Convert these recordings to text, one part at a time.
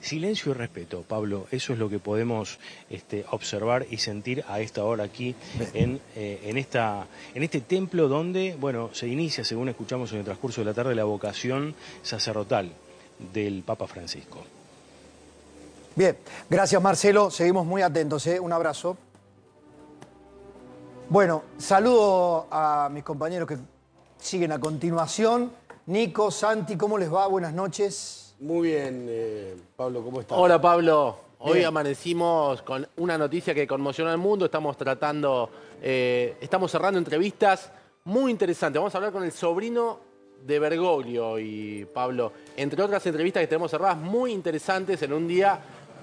Silencio y respeto, Pablo, eso es lo que podemos observar y sentir a esta hora aquí en este templo donde, bueno, se inicia, según escuchamos en el transcurso de la tarde, la vocación sacerdotal del Papa Francisco. Bien, gracias Marcelo, seguimos muy atentos, un abrazo. Bueno, saludo a mis compañeros que siguen a continuación. Nico, Santi, ¿cómo les va? Buenas noches. Muy bien, Pablo, ¿cómo estás? Hola Pablo, hoy Bien. amanecimos con una noticia que conmociona al mundo, estamos cerrando entrevistas muy interesantes. Vamos a hablar con el sobrino de Bergoglio y Pablo, entre otras entrevistas que tenemos cerradas muy interesantes en un día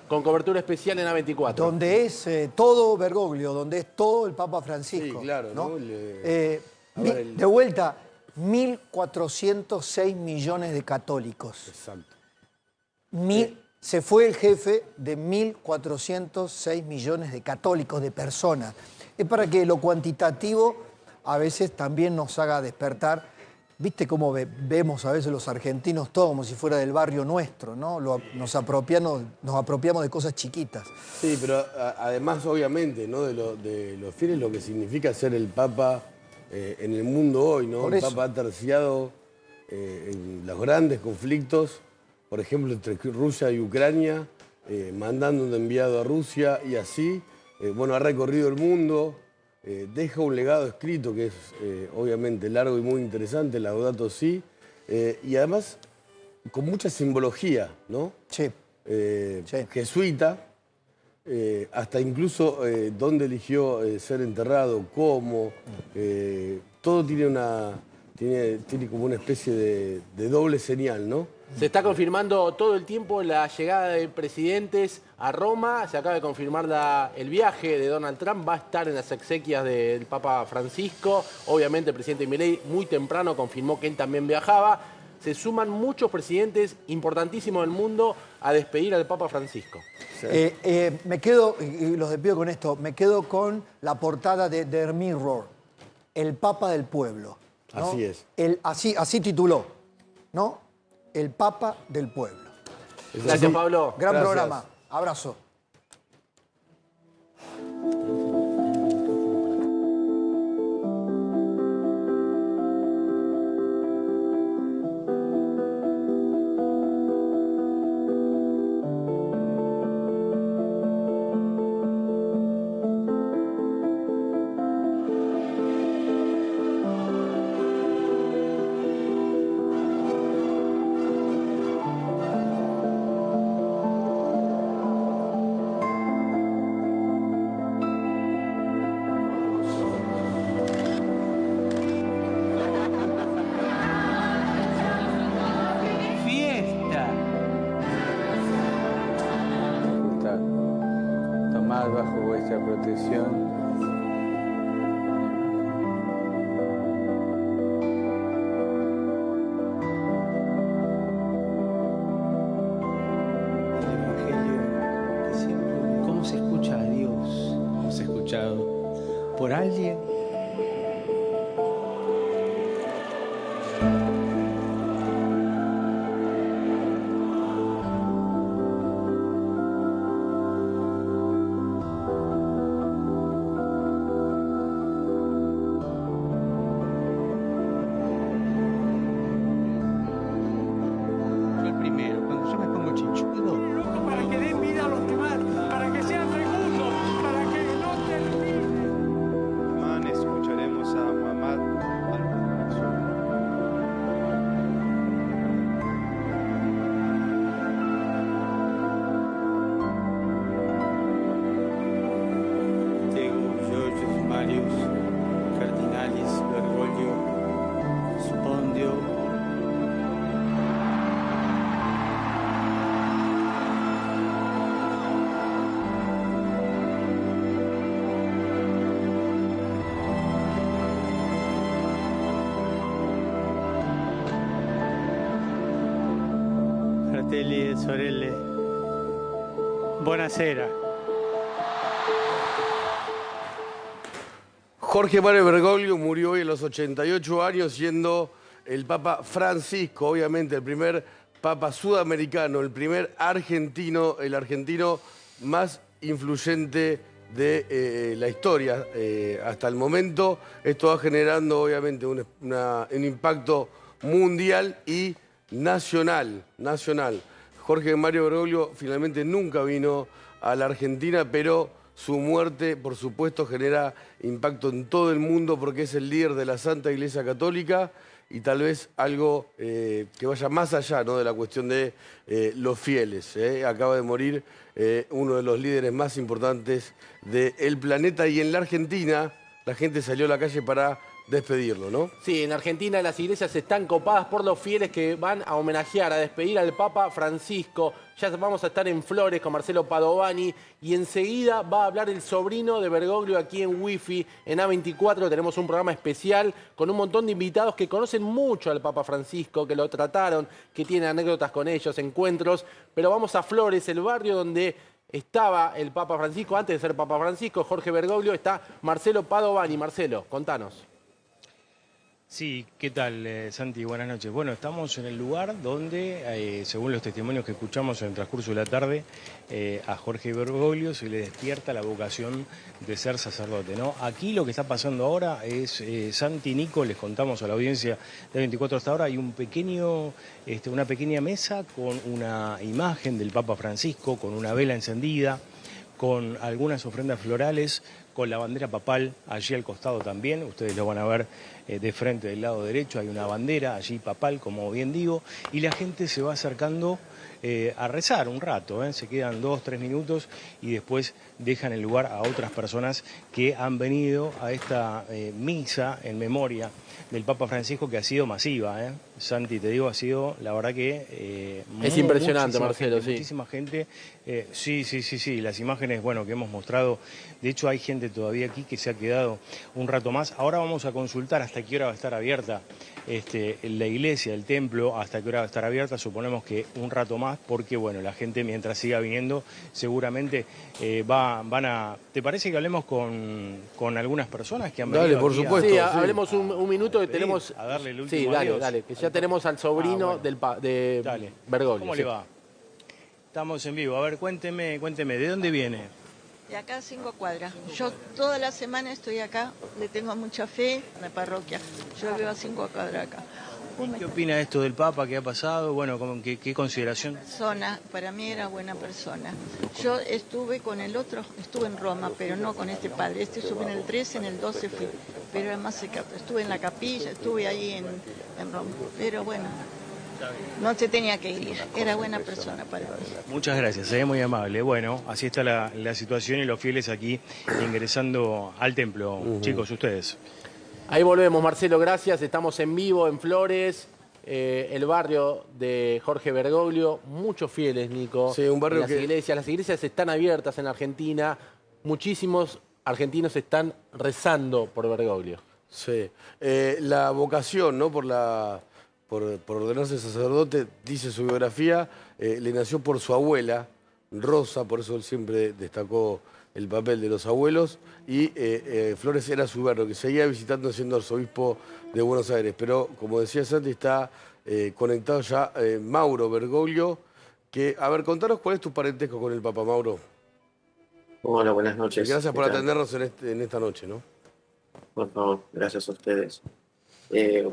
con cobertura especial en A24. Donde es todo Bergoglio, donde es todo el Papa Francisco. Sí, claro, ¿no? De vuelta, 1.406 millones de católicos. Exacto. Se fue el jefe de 1.406 millones de católicos, de personas. Es para que lo cuantitativo a veces también nos haga despertar. ¿Viste cómo vemos a veces los argentinos todo como si fuera del barrio nuestro, ¿no? Nos apropiamos de cosas chiquitas. Sí, pero además, obviamente, ¿no? de los fieles, lo que significa ser el Papa en el mundo hoy, ¿no? El Papa ha terciado en los grandes conflictos, por ejemplo, entre Rusia y Ucrania, mandando un enviado a Rusia y así, bueno, ha recorrido el mundo. Deja un legado escrito que es obviamente largo y muy interesante, Laudato Si, y además con mucha simbología, ¿no? Sí. Jesuita, hasta incluso dónde eligió ser enterrado, cómo, todo tiene como una especie de doble señal, ¿no? Se está confirmando todo el tiempo la llegada de presidentes a Roma. Se acaba de confirmar el viaje de Donald Trump. Va a estar en las exequias del Papa Francisco. Obviamente el presidente Milei muy temprano confirmó que él también viajaba. Se suman muchos presidentes importantísimos del mundo a despedir al Papa Francisco. Sí. Me quedo, y los despido con esto, me quedo con la portada de Der Mirror, el Papa del Pueblo, ¿no? Así es. Así tituló, ¿no? El Papa del Pueblo. Gracias, Pablo. Gran Gracias. programa. Abrazo. Tomad bajo vuestra protección el Evangelio de siempre. ¿Cómo se escucha a Dios? Hemos escuchado por alguien. Para que den vida a los demás, para que sean recursos, para que no terminen. Escucharemos a Muhammad al-Mansur. Tego, Georgios, Marius, Cardinalis, Bergoglio, Spondio, fratelli e sorelle, buonasera. Jorge Mario Bergoglio murió hoy a los 88 años siendo el Papa Francisco, obviamente el primer papa sudamericano, el primer argentino, el argentino más influyente de la historia hasta el momento. Esto va generando obviamente un impacto mundial y nacional. Jorge Mario Bergoglio finalmente nunca vino a la Argentina, pero su muerte, por supuesto, genera impacto en todo el mundo porque es el líder de la Santa Iglesia Católica y tal vez algo que vaya más allá, ¿no?, de la cuestión de los fieles. Acaba de morir uno de los líderes más importantes del planeta y en la Argentina la gente salió a la calle para despedirlo, ¿no? Sí, en Argentina las iglesias están copadas por los fieles que van a homenajear, a despedir al Papa Francisco. Ya vamos a estar en Flores con Marcelo Padovani y enseguida va a hablar el sobrino de Bergoglio aquí en Wi-Fi, en A24. Tenemos un programa especial con un montón de invitados que conocen mucho al Papa Francisco, que lo trataron, que tienen anécdotas con ellos, encuentros. Pero vamos a Flores, el barrio donde estaba el Papa Francisco, antes de ser Papa Francisco, Jorge Bergoglio. Está Marcelo Padovani. Marcelo, contanos. Sí, ¿qué tal, Santi? Buenas noches. Bueno, estamos en el lugar donde, según los testimonios que escuchamos en el transcurso de la tarde, a Jorge Bergoglio se le despierta la vocación de ser sacerdote, ¿no? Aquí lo que está pasando ahora es, Santi y Nico, les contamos a la audiencia de 24 hasta ahora, hay un una pequeña mesa con una imagen del Papa Francisco, con una vela encendida, con algunas ofrendas florales, con la bandera papal allí al costado también. Ustedes lo van a ver de frente del lado derecho, hay una bandera allí papal, como bien digo, y la gente se va acercando a rezar un rato, se quedan 2-3 minutos y después dejan el lugar a otras personas que han venido a esta misa en memoria del Papa Francisco, que ha sido masiva, Santi, te digo, ha sido, la verdad que... es impresionante, Marcelo, sí. Muchísima gente, sí, las imágenes, bueno, que hemos mostrado, de hecho hay gente todavía aquí que se ha quedado un rato más. Ahora vamos a consultar hasta qué hora va a estar abierta la iglesia, el templo, hasta qué hora va a estar abierta, suponemos que un rato más, porque bueno, la gente mientras siga viniendo, seguramente van a... ¿Te parece que hablemos con algunas personas que han venido? Dale, por aquí supuesto. Sí, Sí. hablemos un minuto que tenemos... A darle el último Sí, dale, adiós. dale, que ya tenemos al sobrino de Dale. Bergoglio. ¿Cómo sí. le va? Estamos en vivo. A ver, cuénteme, ¿de dónde viene? De acá a 5 cuadras. Yo toda la semana estoy acá, le tengo mucha fe a la parroquia. Yo vivo a 5 cuadras acá. ¿Qué opina de esto del Papa que ha pasado? Bueno, ¿qué consideración? Persona, para mí era buena persona. Yo estuve con el otro, estuve en Roma, pero no con este padre. Este estuve en el 13, en el 12 fui. Pero además estuve en la capilla, estuve ahí en Roma. Pero bueno, no se tenía que ir. Era buena persona para mí. Muchas gracias, muy amable. Bueno, así está la situación y los fieles aquí ingresando al templo. Chicos, ustedes. Ahí volvemos, Marcelo, gracias. Estamos en vivo en Flores, el barrio de Jorge Bergoglio. Muchos fieles, Nico. Sí, un barrio en las iglesias están abiertas en Argentina. Muchísimos argentinos están rezando por Bergoglio. Sí. La vocación, ¿no?, por ordenarse sacerdote, dice su biografía, le nació por su abuela, Rosa, por eso él siempre destacó el papel de los abuelos, y Flores era su barrio, que seguía visitando siendo arzobispo de Buenos Aires. Pero, como decía Santi, está conectado ya Mauro Bergoglio, que, a ver, contanos cuál es tu parentesco con el Papa, Mauro. Hola, buenas noches. Gracias por atendernos en esta noche, ¿no? Por favor, gracias a ustedes.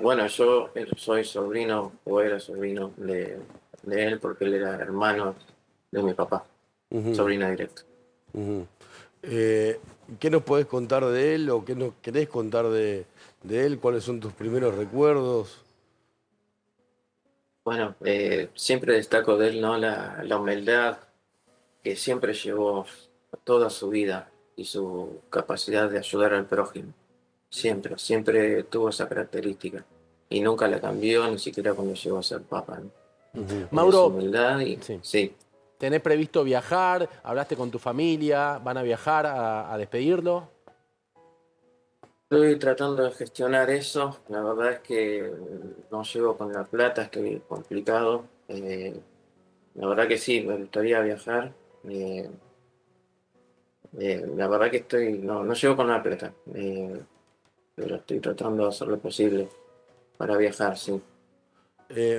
Bueno, yo soy sobrino, o era sobrino de él, porque él era hermano de mi papá, sobrina directa. ¿Qué nos podés contar de él o qué nos querés contar de él? ¿Cuáles son tus primeros recuerdos? Bueno, siempre destaco de él, ¿no?, la humildad que siempre llevó toda su vida y su capacidad de ayudar al prójimo. Siempre tuvo esa característica y nunca la cambió, ni siquiera cuando llegó a ser papa, ¿no? Mauro, humildad y sí. ¿Tenés previsto viajar? ¿Hablaste con tu familia? ¿Van a viajar a despedirlo? Estoy tratando de gestionar eso. La verdad es que no llego con la plata, estoy complicado. La verdad que sí, me gustaría viajar. La verdad que no llego con la plata, pero estoy tratando de hacer lo posible para viajar, sí.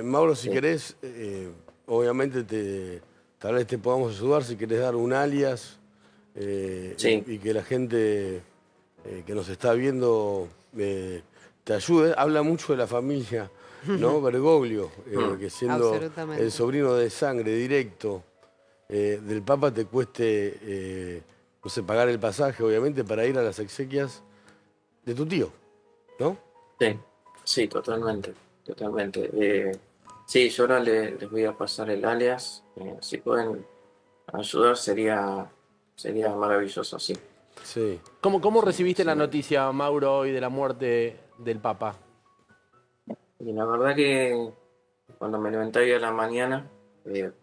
Mauro, si Sí. querés, obviamente tal vez te podamos ayudar si querés dar un alias Sí. y que la gente que nos está viendo te ayude. Habla mucho de la familia, ¿no? Bergoglio, que siendo Absolutamente. el sobrino de sangre directo del Papa te cueste, no sé, pagar el pasaje, obviamente, para ir a las exequias de tu tío, ¿no? Sí, sí, totalmente, totalmente. Sí, yo ahora les voy a pasar el alias. Si pueden ayudar sería maravilloso, sí. Sí. ¿Cómo recibiste la noticia, Mauro, hoy de la muerte del Papa? Y la verdad que cuando me levanté hoy a la mañana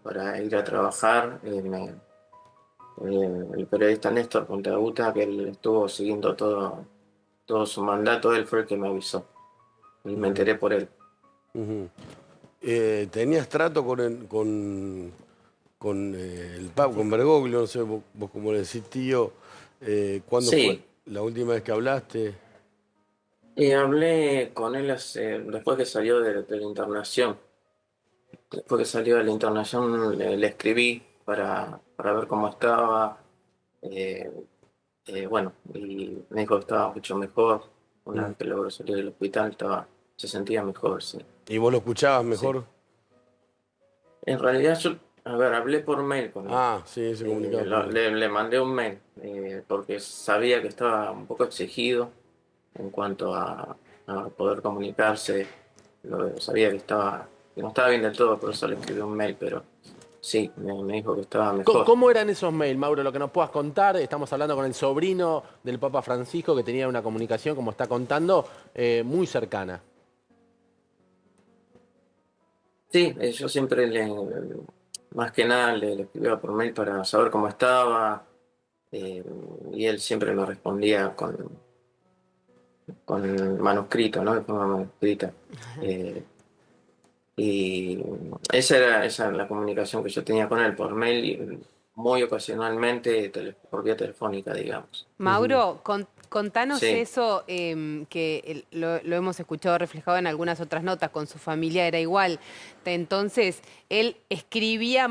para ir a trabajar, el periodista Néstor Puntaguta, que él estuvo siguiendo todo su mandato, él fue el que me avisó. Y me enteré por él. Ujú. ¿Tenías trato con el Papa, con Bergoglio? No sé, vos como le decís, tío, ¿cuándo Sí. fue la última vez que hablaste? Y hablé con él después que salió de la internación. Después que salió de la internación le escribí para ver cómo estaba. eh, bueno, y me dijo que estaba mucho mejor. Una vez que logró salir del hospital se sentía mejor, sí. ¿Y vos lo escuchabas mejor? En realidad yo, a ver, hablé por mail con él. Ah, sí, se comunicaba. Le mandé un mail porque sabía que estaba un poco exigido en cuanto a poder comunicarse. Sabía que no estaba bien del todo, por eso le escribí un mail, pero sí, me dijo que estaba mejor. ¿Cómo eran esos mails, Mauro? Lo que nos puedas contar. Estamos hablando con el sobrino del Papa Francisco, que tenía una comunicación, como está contando, muy cercana. Sí, yo siempre más que nada le escribía por mail para saber cómo estaba, y él siempre me respondía con manuscrito, ¿no? De forma manuscrita. Y esa era la comunicación que yo tenía con él por mail y muy ocasionalmente por vía telefónica, digamos. Mauro, contanos Sí. eso que lo hemos escuchado reflejado en algunas otras notas, con su familia era igual. Entonces, él escribía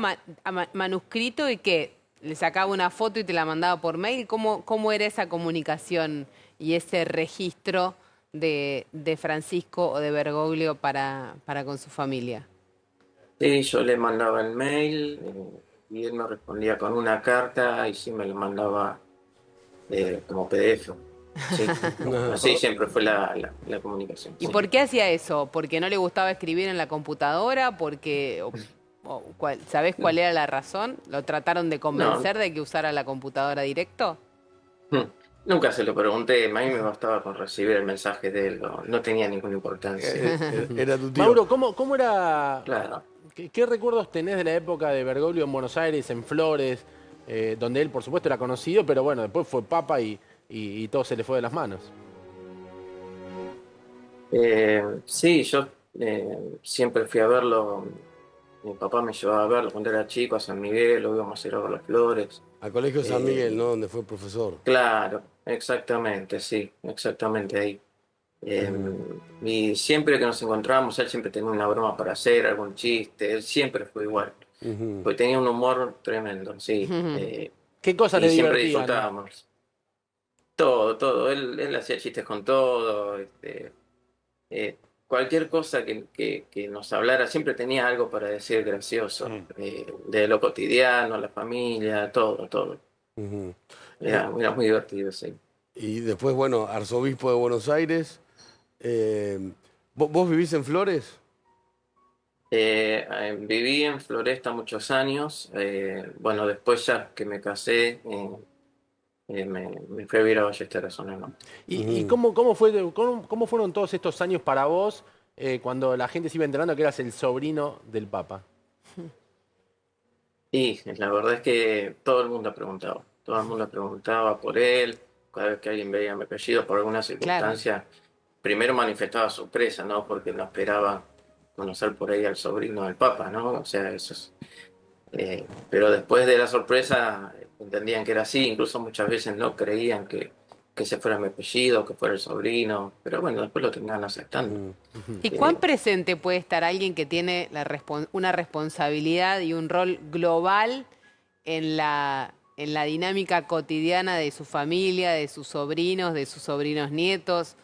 manuscrito y que le sacaba una foto y te la mandaba por mail. ¿Cómo era esa comunicación y ese registro de Francisco o de Bergoglio para con su familia? Sí, yo le mandaba el mail y él me respondía con una carta y sí me lo mandaba como PDF. Sí, así siempre fue la comunicación. ¿Y Sí. por qué hacía eso? ¿Porque no le gustaba escribir en la computadora? ¿Sabés cuál era la razón? ¿Lo trataron de convencer de que usara la computadora directo? Nunca se lo pregunté, a mí me bastaba con recibir el mensaje de él, no tenía ninguna importancia. Era tu tío. Mauro, ¿cómo era? Claro. ¿Qué recuerdos tenés de la época de Bergoglio en Buenos Aires, en Flores, donde él, por supuesto, era conocido, pero bueno, después fue papa y todo se le fue de las manos? Sí, yo siempre fui a verlo. Mi papá me llevaba a verlo cuando era chico, a San Miguel, lo íbamos a ir a ver las flores. Al Colegio San Miguel, ¿no? Donde fue profesor. Claro, exactamente, sí, exactamente ahí. Y siempre que nos encontrábamos, él siempre tenía una broma para hacer, algún chiste, él siempre fue igual. Porque tenía un humor tremendo, sí. ¿Qué cosas y le siempre divertían? disfrutábamos. Todo. Él hacía chistes con todo. Cualquier cosa que nos hablara, siempre tenía algo para decir gracioso. De lo cotidiano, la familia, todo. Era muy divertido, sí. Y después, bueno, arzobispo de Buenos Aires. ¿Vos vivís en Flores? Viví en Floresta muchos años. Bueno, después ya que me casé, me fui a vivir a Ballester, a zona norte. ¿Y cómo fueron todos estos años para vos cuando la gente se iba enterando que eras el sobrino del Papa? Y la verdad es que todo el mundo preguntaba por él. Cada vez que alguien veía mi apellido por alguna circunstancia, primero manifestaba sorpresa, ¿no? Porque no esperaba conocer por ahí al sobrino del Papa, ¿no? O sea, eso es... pero después de la sorpresa entendían que era así, incluso muchas veces no creían que que se fuera mi apellido, que fuera el sobrino, pero bueno, después lo terminaron aceptando. ¿Y cuán presente puede estar alguien que tiene una responsabilidad y un rol global en la dinámica cotidiana de su familia, de sus sobrinos nietos?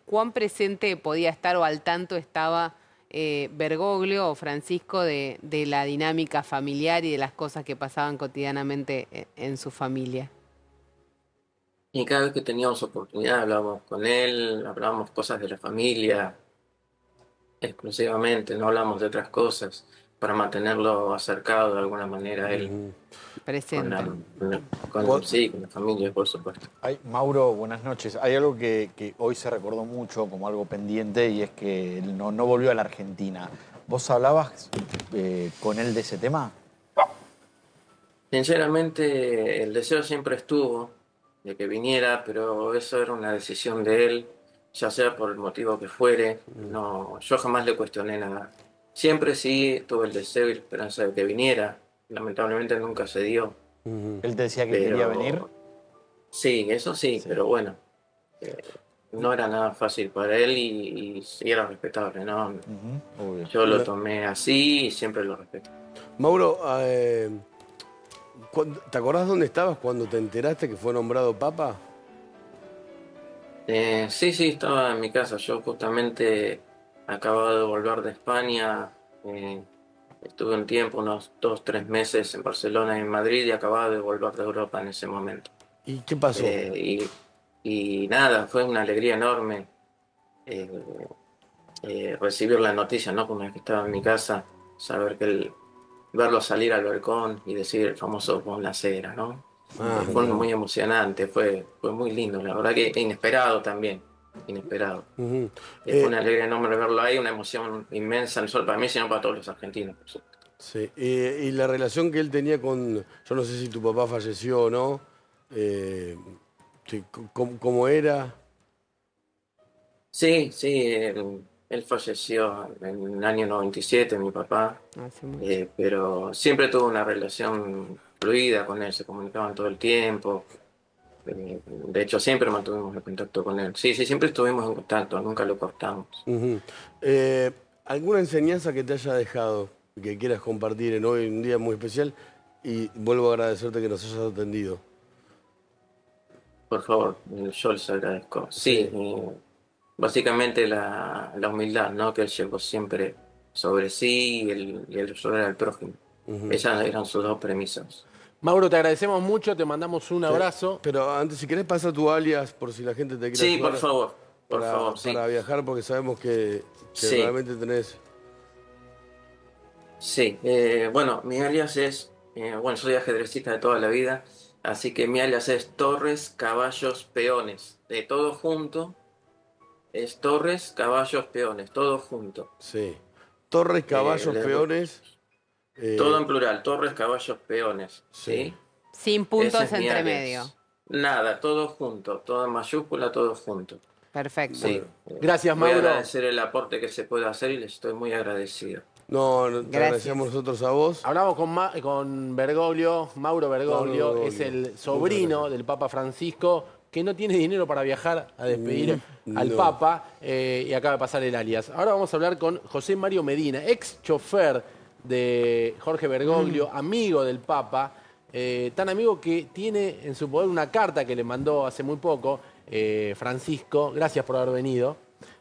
¿Cuán presente podía estar o al tanto estaba Bergoglio o Francisco de la dinámica familiar y de las cosas que pasaban cotidianamente en su familia? Y cada vez que teníamos oportunidad hablábamos con él, hablábamos cosas de la familia, exclusivamente, no hablamos de otras cosas, para mantenerlo acercado de alguna manera a él. Presente. Con la familia, por supuesto. Mauro, buenas noches. Hay algo que hoy se recordó mucho como algo pendiente y es que él no volvió a la Argentina. ¿Vos hablabas con él de ese tema? Sinceramente, el deseo siempre estuvo de que viniera, pero eso era una decisión de él, ya sea por el motivo que fuere. No, yo jamás le cuestioné nada. Siempre sí tuve el deseo y la esperanza de que viniera. Lamentablemente nunca se dio. ¿Él te decía que quería venir? Sí, eso sí, pero bueno, no era nada fácil para él y sí era respetable, ¿no? Yo lo tomé así y siempre lo respeto. Mauro, ¿te acordás dónde estabas cuando te enteraste que fue nombrado Papa? Sí, estaba en mi casa. Yo justamente acababa de volver de España. Estuve un tiempo, unos 2-3 meses en Barcelona y en Madrid y acababa de volver de Europa en ese momento. ¿Y qué pasó? Y nada, fue una alegría enorme recibir la noticia, ¿no? Una vez que estaba en mi casa, saber que verlo salir al balcón y decir el famoso "Pon la cera", ¿no? Fue muy emocionante, fue muy lindo, la verdad que inesperado también. Inesperado. Fue una alegría enorme verlo ahí, una emoción inmensa, no solo para mí, sino para todos los argentinos, por supuesto. Sí, y la relación que él tenía con, yo no sé si tu papá falleció o no, ¿cómo era? Sí, él falleció en el año 97, mi papá, pero siempre tuvo una relación fluida con él, se comunicaban todo el tiempo. De hecho, siempre mantuvimos el contacto con él. Sí, siempre estuvimos en contacto, nunca lo cortamos. ¿Alguna enseñanza que te haya dejado, que quieras compartir en hoy, un día muy especial? Y vuelvo a agradecerte que nos hayas atendido. Por favor, yo les agradezco. Sí, básicamente la humildad, ¿no? Que él llevó siempre sobre sí y el ayudar al prójimo. Esas eran sus dos premisas. Mauro, te agradecemos mucho, te mandamos un abrazo. Pero antes, si querés, pasa tu alias por si la gente te quiere Sí, ayudar, por favor, para viajar, porque sabemos que realmente tenés... Sí, bueno, mi alias es... bueno, soy ajedrecista de toda la vida, así que mi alias es Torres Caballos Peones. De todo junto, es Torres Caballos Peones, todo junto. Sí. Torres Caballos Peones... todo en plural, Torres Caballos Peones, ¿sí? Sin puntos entre medio. Nada, todo junto, todo en mayúscula, todo junto. Perfecto. Sí. Gracias, Mauro. Voy a agradecer el aporte que se puede hacer y les estoy muy agradecido. No, te agradecemos nosotros a vos. Hablamos con Bergoglio, Mauro Bergoglio, es el sobrino del Papa Francisco, que no tiene dinero para viajar a despedir al Papa y acaba de pasar el alias. Ahora vamos a hablar con José Mario Medina, ex chofer de Jorge Bergoglio, amigo del Papa, tan amigo que tiene en su poder una carta que le mandó hace muy poco Francisco. Gracias por haber venido.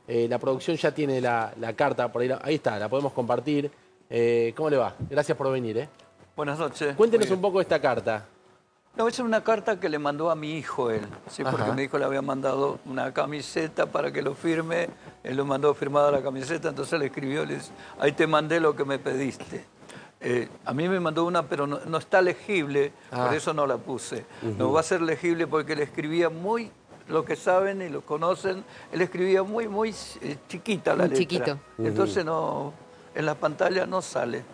La producción ya tiene la carta, por ahí está, la podemos compartir. ¿Cómo le va? Gracias por venir. Buenas noches. Cuéntenos un poco de esta carta. No, es una carta que le mandó a mi hijo él, ¿sí? Porque mi hijo le había mandado una camiseta para que lo firme, él lo mandó firmada la camiseta, entonces le escribió, le dice, ahí te mandé lo que me pediste. A mí me mandó una, pero no está legible, por eso no la puse. No va a ser legible porque él escribía muy, lo que saben y lo conocen, él escribía muy chiquita la letra. Chiquito. Entonces no, en la pantalla no sale.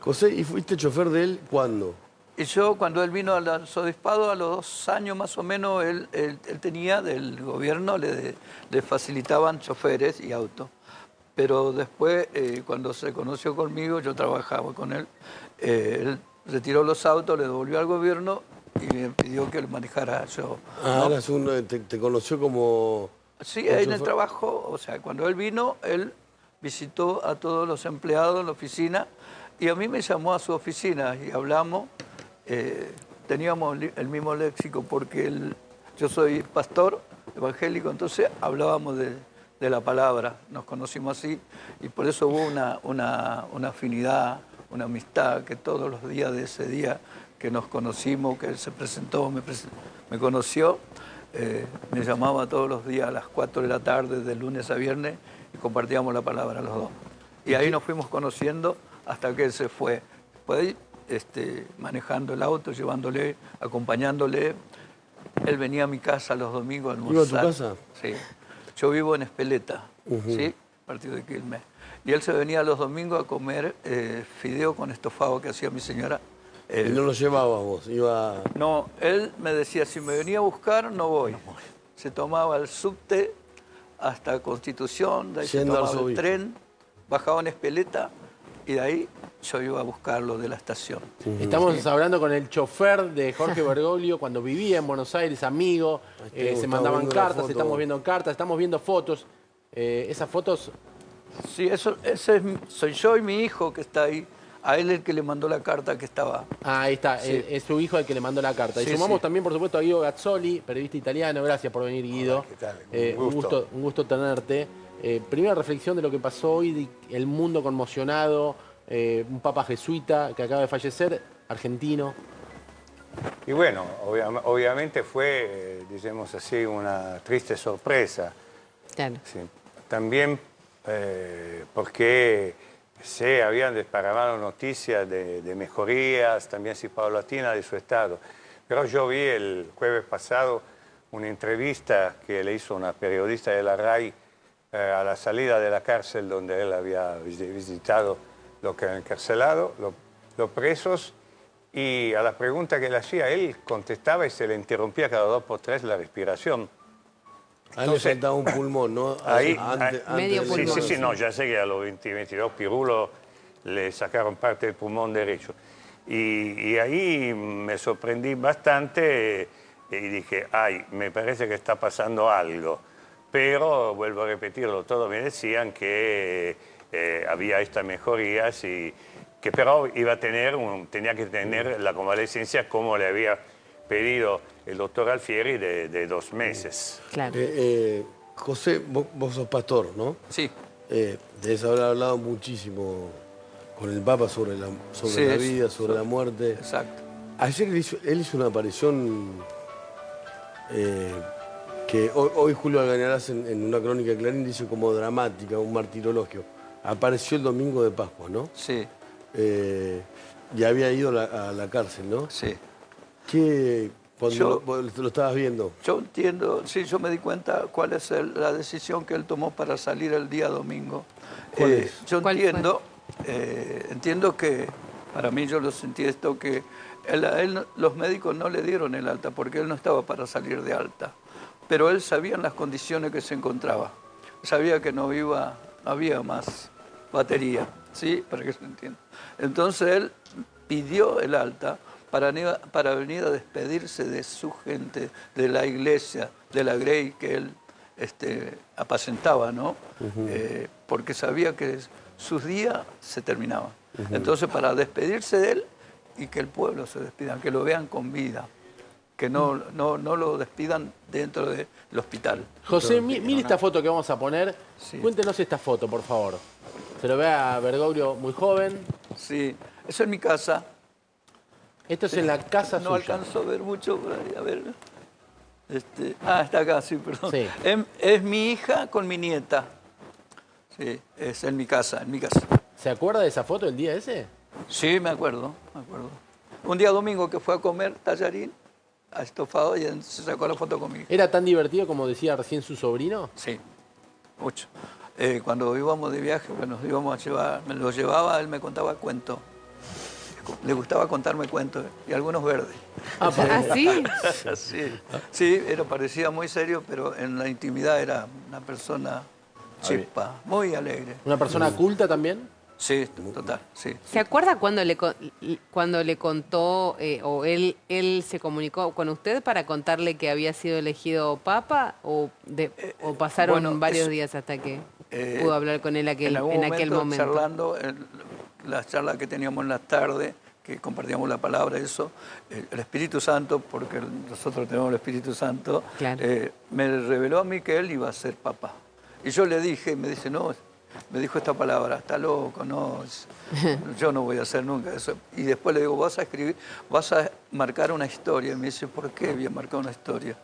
José, ¿y fuiste chofer de él cuándo? Y yo, cuando él vino al arzobispado, a los 2 años más o menos, él tenía del gobierno, le facilitaban choferes y autos. Pero después, cuando se conoció conmigo, yo trabajaba con él, él retiró los autos, le devolvió al gobierno y me pidió que lo manejara yo. Ah, ¿no? te conoció como... Sí, en el trabajo, o sea, cuando él vino, él visitó a todos los empleados en la oficina y a mí me llamó a su oficina y hablamos. Teníamos el mismo léxico porque yo soy pastor evangélico, entonces hablábamos de la palabra, nos conocimos así y por eso hubo una afinidad, una amistad, que todos los días de ese día que nos conocimos, que él se presentó, me conoció, me llamaba todos los días a las 4 de la tarde, de lunes a viernes, y compartíamos la palabra los dos. Y ahí nos fuimos conociendo hasta que él se fue. Después, manejando el auto, llevándole, acompañándole. Él venía a mi casa los domingos a almorzar. ¿Iba a tu casa? Sí. Yo vivo en Espeleta, ¿sí? Partido de Quilmes. Y él se venía los domingos a comer fideo con estofado que hacía mi señora. ¿Y no lo llevaba vos? Iba... No, él me decía, si me venía a buscar, no voy. Se tomaba el subte hasta Constitución, de ahí se tomaba el tren, bajaba en Espeleta y de ahí yo iba a buscarlo de la estación. Estamos hablando con el chofer de Jorge Bergoglio cuando vivía en Buenos Aires, amigo, se mandaban cartas, estamos viendo cartas, estamos viendo fotos. Esas fotos... Sí, ese soy yo y mi hijo que está ahí. A él el que le mandó la carta que estaba... Ah, ahí está, sí. Es su hijo el que le mandó la carta. Y sumamos también, por supuesto, a Guido Gazzoli, periodista italiano. Gracias por venir, Guido. Hola, ¿qué tal? Un gusto tenerte. Primera reflexión de lo que pasó hoy, el mundo conmocionado, un papa jesuita que acaba de fallecer, argentino. Y bueno, obviamente fue, digamos así, una triste sorpresa. Claro. Sí. También porque se habían desparramado noticias de mejorías, también si paulatina de su estado. Pero yo vi el jueves pasado una entrevista que le hizo una periodista de la RAI a la salida de la cárcel donde él había visitado los que han encarcelado, los presos, y a la pregunta que le hacía, él contestaba y se le interrumpía cada 2 por 3 la respiración. Entonces, le faltaba un pulmón, ¿no? Medio pulmón. Sí, no, ya sé que a los 22 pirulos le sacaron parte del pulmón derecho. Y ahí me sorprendí bastante y dije, ay, me parece que está pasando algo. Pero, vuelvo a repetirlo, todos me decían que había estas mejorías y que pero tenía que tener la convalescencia como le había pedido el doctor Alfieri de 2 meses. Claro. José, vos sos pastor, ¿no? Sí. Debes haber hablado muchísimo con el Papa sobre la vida, sobre la muerte. Exacto. Ayer él hizo una aparición que hoy Julio Algañarás en una crónica de Clarín dice como dramática, un martirologio. Apareció el domingo de Pascua, ¿no? Sí. Y había ido a la cárcel, ¿no? Sí. Cuando lo estabas viendo. Yo entiendo, sí, yo me di cuenta cuál es la decisión que él tomó para salir el día domingo. ¿Cuál es? Yo entiendo que, para mí yo lo sentí esto, que a él los médicos no le dieron el alta porque él no estaba para salir de alta. Pero él sabía en las condiciones que se encontraba. Sabía que no había más batería, ¿sí? Para que se entienda. Entonces él pidió el alta para venir a despedirse de su gente, de la iglesia, de la Grey que él apacentaba, ¿no? Porque sabía que sus días se terminaban. Entonces, para despedirse de él y que el pueblo se despida, que lo vean con vida, que no lo despidan dentro del hospital. José, mire esta foto que vamos a poner. Sí. Cuéntenos esta foto, por favor. Se lo ve a Bergoglio muy joven. Sí, eso es mi casa. Esto es en la casa suya. No alcanzo a ver mucho por ahí, a ver. Está acá, sí, perdón. Sí. Es mi hija con mi nieta. Sí, es en mi casa, ¿Se acuerda de esa foto el día ese? Sí, me acuerdo. Un día domingo que fue a comer tallarín, a estofado, y se sacó la foto conmigo. ¿Era tan divertido como decía recién su sobrino? Sí, mucho. Cuando íbamos de viaje, que nos íbamos a llevar, me lo llevaba, él me contaba cuentos. Le gustaba contarme cuentos, y algunos verdes. ¿Ah, sí? Sí, parecía muy serio, pero en la intimidad era una persona chispa, muy alegre. ¿Una persona culta también? Sí, total, sí. ¿Se acuerda cuando le contó o él se comunicó con usted para contarle que había sido elegido papa o pasaron varios días hasta que pudo hablar con él en aquel momento? Charlando, las charlas que teníamos en la tarde, que compartíamos la palabra, eso, el Espíritu Santo, porque nosotros tenemos el Espíritu Santo, claro. Me reveló a mí que él iba a ser papa. Y yo le dije, me dice, no, me dijo esta palabra, está loco, no, yo no voy a hacer nunca eso. Y después le digo, vas a escribir, vas a marcar una historia. Y me dice, ¿por qué voy a marcar una historia?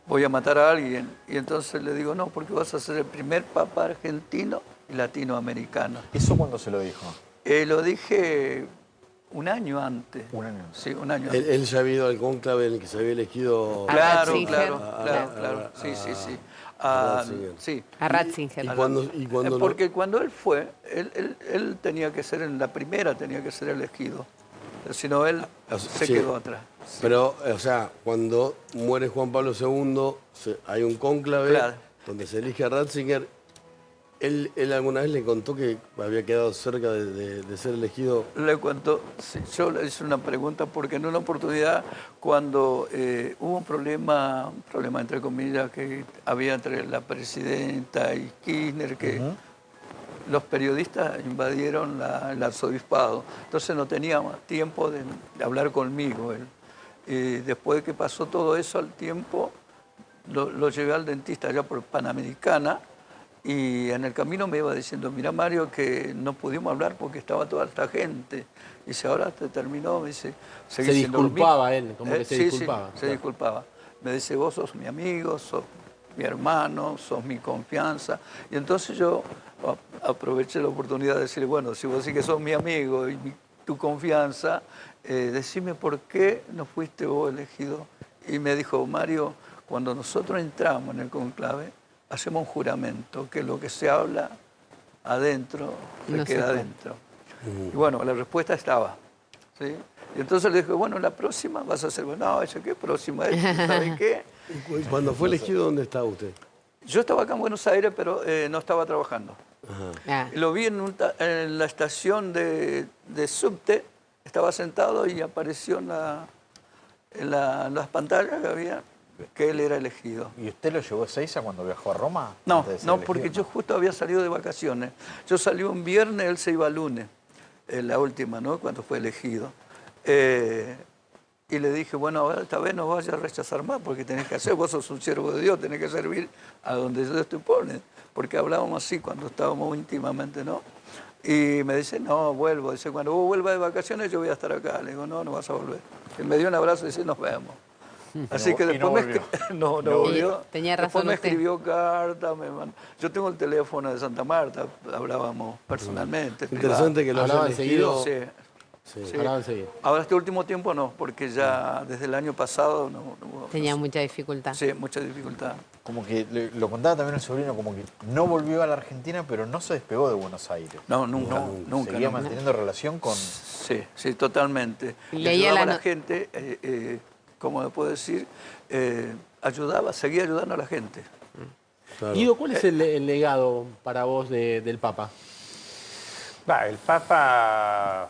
Voy a matar a alguien. Y entonces le digo, no, porque vas a ser el primer papa argentino y latinoamericano. ¿Eso cuándo se lo dijo? Lo dije un año antes. Un año. Sí, un año antes. Él ya había ido al cónclave en el que se había elegido... Claro. Sí. Sí. A Ratzinger. Porque cuando él fue, él tenía que ser en la primera, tenía que ser elegido. Si no, él se quedó atrás. Pero, o sea, cuando muere Juan Pablo II, hay un cónclave donde se elige a Ratzinger. ¿Él alguna vez le contó que había quedado cerca de ser elegido? Le contó, sí, yo le hice una pregunta porque en una oportunidad cuando hubo un problema entre comillas que había entre la presidenta y Kirchner, que los periodistas invadieron el arzobispado, entonces no tenía más tiempo de hablar conmigo él. Y después de que pasó todo eso al tiempo, lo llevé al dentista allá por Panamericana. Y en el camino me iba diciendo, mira Mario, que no pudimos hablar porque estaba toda esta gente. Y si ahora te terminó, me dice... Se disculpaba él, como que se disculpaba. Sí, se disculpaba. Me dice, vos sos mi amigo, sos mi hermano, sos mi confianza. Y entonces yo aproveché la oportunidad de decirle, bueno, si vos sí que sos mi amigo y tu confianza, decime por qué no fuiste vos elegido. Y me dijo, Mario, cuando nosotros entramos en el conclave, hacemos un juramento, que lo que se habla adentro se queda adentro. Y bueno, la respuesta estaba. ¿Sí? Y entonces le dije, bueno, la próxima vas a hacer, no, ¿qué próxima? ¿Sabes qué? Cuando fue elegido, ¿dónde estaba usted? Yo estaba acá en Buenos Aires, pero no estaba trabajando. Lo vi en la estación de subte, estaba sentado y apareció en las pantallas que había que él era elegido. ¿Y usted lo llevó a Ezeiza cuando viajó a Roma? No, porque yo justo había salido de vacaciones. Yo salí un viernes, él se iba el lunes, la última, ¿no? Cuando fue elegido. Y le dije, bueno, ahora esta vez no vayas a rechazar más, porque tenés que hacer, vos sos un siervo de Dios, tenés que servir a donde Dios te pone. Porque hablábamos así cuando estábamos íntimamente, ¿no? Y me dice, no, vuelvo. Dice, cuando vos vuelvas de vacaciones yo voy a estar acá. Le digo, no vas a volver. Él me dio un abrazo y dice, nos vemos. Así que después no volvió. Tenía razón. Después me escribió carta, yo tengo el teléfono de Santa Marta, hablábamos personalmente. Interesante que lo hayan elegido. Sí. Ahora este último tiempo no, porque ya desde el año pasado tenía mucha dificultad. Sí, mucha dificultad. Como que lo contaba también el sobrino, como que no volvió a la Argentina, pero no se despegó de Buenos Aires. No, nunca. Seguía manteniendo relación con... Sí, totalmente. Y ayudaba a la gente... como le puedo decir, seguía ayudando a la gente. Claro. Guido, ¿cuál es el legado para vos del Papa? El Papa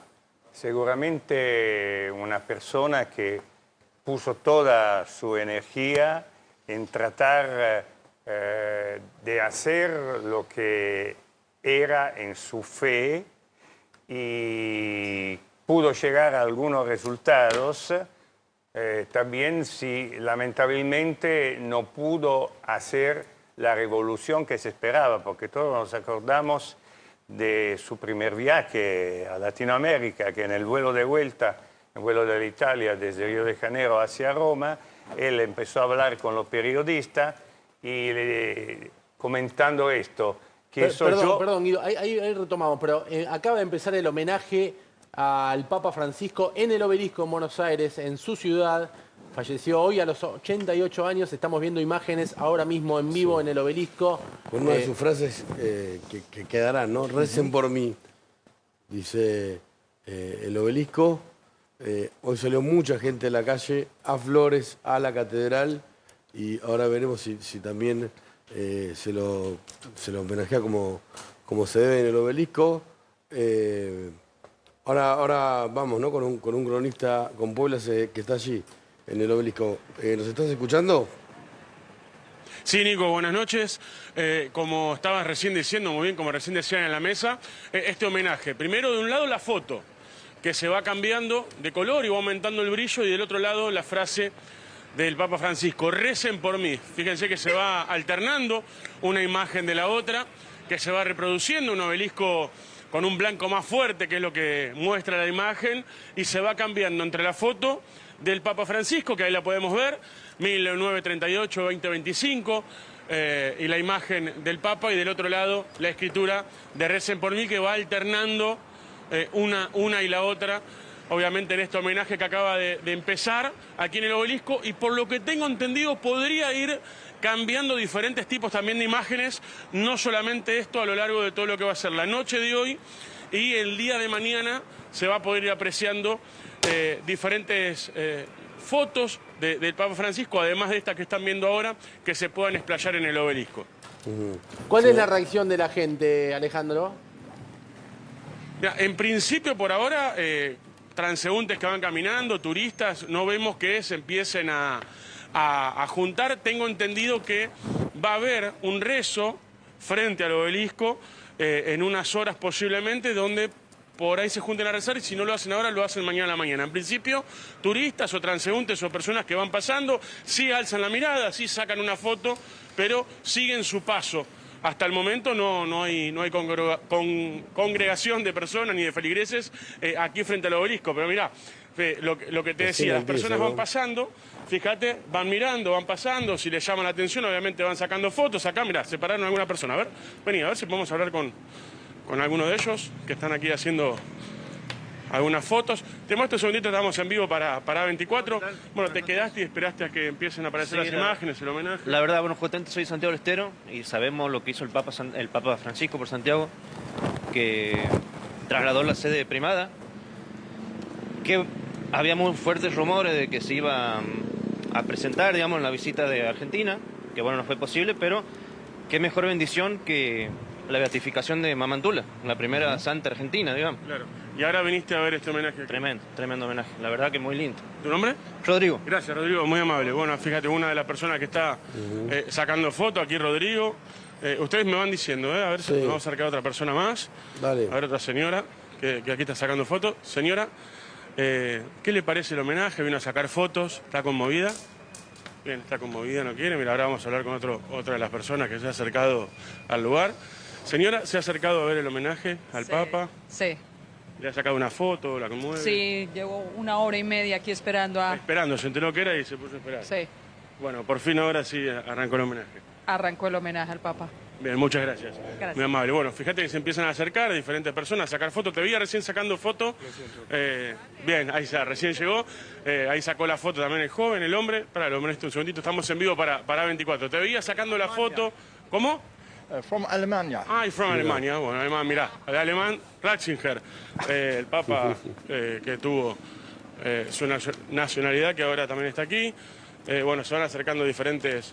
seguramente una persona que puso toda su energía en tratar de hacer lo que era en su fe y pudo llegar a algunos resultados. También si lamentablemente no pudo hacer la revolución que se esperaba, porque todos nos acordamos de su primer viaje a Latinoamérica, que en el vuelo de vuelta, el vuelo de Italia desde Río de Janeiro hacia Roma, él empezó a hablar con los periodistas y comentando esto. Perdón, Guido, ahí retomamos, pero acaba de empezar el homenaje al Papa Francisco en el Obelisco en Buenos Aires, en su ciudad. Falleció hoy a los 88 años. Estamos viendo imágenes ahora mismo en vivo en el Obelisco. Con una de sus frases que quedarán, ¿no? Recen por mí, dice el Obelisco. Hoy salió mucha gente a la calle, a Flores, a la catedral, y ahora veremos si también se lo homenajea como se debe en el Obelisco. Ahora vamos, ¿no? Con un cronista con Puebla que está allí, en el obelisco. ¿Nos estás escuchando? Sí, Nico, buenas noches. Como estabas recién diciendo, muy bien, como recién decían en la mesa, este homenaje. Primero, de un lado, la foto, que se va cambiando de color y va aumentando el brillo, y del otro lado, la frase del Papa Francisco: recen por mí. Fíjense que se va alternando una imagen de la otra, que se va reproduciendo, un obelisco con un blanco más fuerte, que es lo que muestra la imagen, y se va cambiando entre la foto del Papa Francisco, que ahí la podemos ver, 1938-2025, y la imagen del Papa, y del otro lado la escritura de recen por mí, que va alternando una y la otra, obviamente en este homenaje que acaba de empezar aquí en el obelisco, y por lo que tengo entendido podría ir cambiando diferentes tipos también de imágenes, no solamente esto, a lo largo de todo lo que va a ser la noche de hoy, y el día de mañana se va a poder ir apreciando diferentes fotos del Papa Francisco, además de estas que están viendo ahora, que se puedan explayar en el obelisco. ¿Cuál es la reacción de la gente, Alejandro? Mira, en principio, por ahora, transeúntes que van caminando, turistas, no vemos que se empiecen a juntar. Tengo entendido que va a haber un rezo frente al obelisco en unas horas posiblemente, donde por ahí se junten a rezar, y si no lo hacen ahora, lo hacen mañana a la mañana. En principio, turistas o transeúntes o personas que van pasando, sí alzan la mirada, sí sacan una foto, pero siguen su paso. Hasta el momento no hay congregación de personas ni de feligreses aquí frente al obelisco. Pero mirá, lo que te decía, las personas van pasando, fíjate, van mirando, van pasando, si les llama la atención, obviamente van sacando fotos. Acá, mirá, se pararon alguna persona. A ver, vení, a ver si podemos hablar con alguno de ellos que están aquí haciendo algunas fotos. Te muestro un segundito, estamos en vivo para A24. Bueno, te quedaste y esperaste a que empiecen a aparecer las imágenes, el homenaje. La verdad, bueno, justamente soy Santiago del Estero y sabemos lo que hizo el Papa Francisco por Santiago, que trasladó la sede primada, que había muy fuertes rumores de que se iba a presentar, digamos, en la visita de Argentina, que bueno, no fue posible, pero qué mejor bendición que la beatificación de Mamantula, la primera santa argentina, digamos. Claro. Y ahora viniste a ver este homenaje. Tremendo homenaje. La verdad que muy lindo. ¿Tu nombre? Rodrigo. Gracias, Rodrigo, muy amable. Bueno, fíjate, una de las personas que está sacando fotos, aquí Rodrigo. Ustedes me van diciendo, a ver si nos vamos a acercar a otra persona más. Dale. A ver, otra señora que aquí está sacando fotos. Señora, ¿qué le parece el homenaje? Vino a sacar fotos, ¿está conmovida? Bien, está conmovida, no quiere. Mira, ahora vamos a hablar con otra de las personas que se ha acercado al lugar. Señora, ¿se ha acercado a ver el homenaje al Papa? Sí. ¿Le ha sacado una foto? ¿La conmueve? Sí, llevo 1 hora y media aquí esperando a... Esperando, se enteró que era y se puso a esperar. Sí. Bueno, por fin ahora sí arrancó el homenaje. Arrancó el homenaje al Papa. Bien, muchas gracias. Gracias. Muy amable. Bueno, fíjate que se empiezan a acercar diferentes personas a sacar fotos. Te veía recién sacando fotos. Bien, ahí está, recién llegó. Ahí sacó la foto también el joven, el hombre. Pará, lo molesto un segundito, estamos en vivo para A24. Te veía sacando la foto. ¿Cómo? From Alemania. Ah, from Alemania. Bueno, además, mirá, el alemán Ratzinger, el Papa que tuvo su nacionalidad, que ahora también está aquí. Bueno, se van acercando diferentes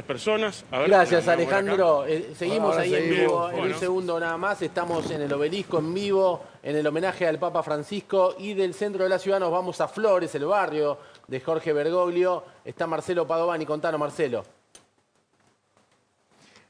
personas. A ver, gracias, Alejandro. Seguimos Ahora ahí en seguimos. vivo, en Bueno. un segundo nada más. Estamos en el obelisco en vivo, en el homenaje al Papa Francisco, y del centro de la ciudad nos vamos a Flores, el barrio de Jorge Bergoglio. Está Marcelo Padovani. Contanos, Marcelo.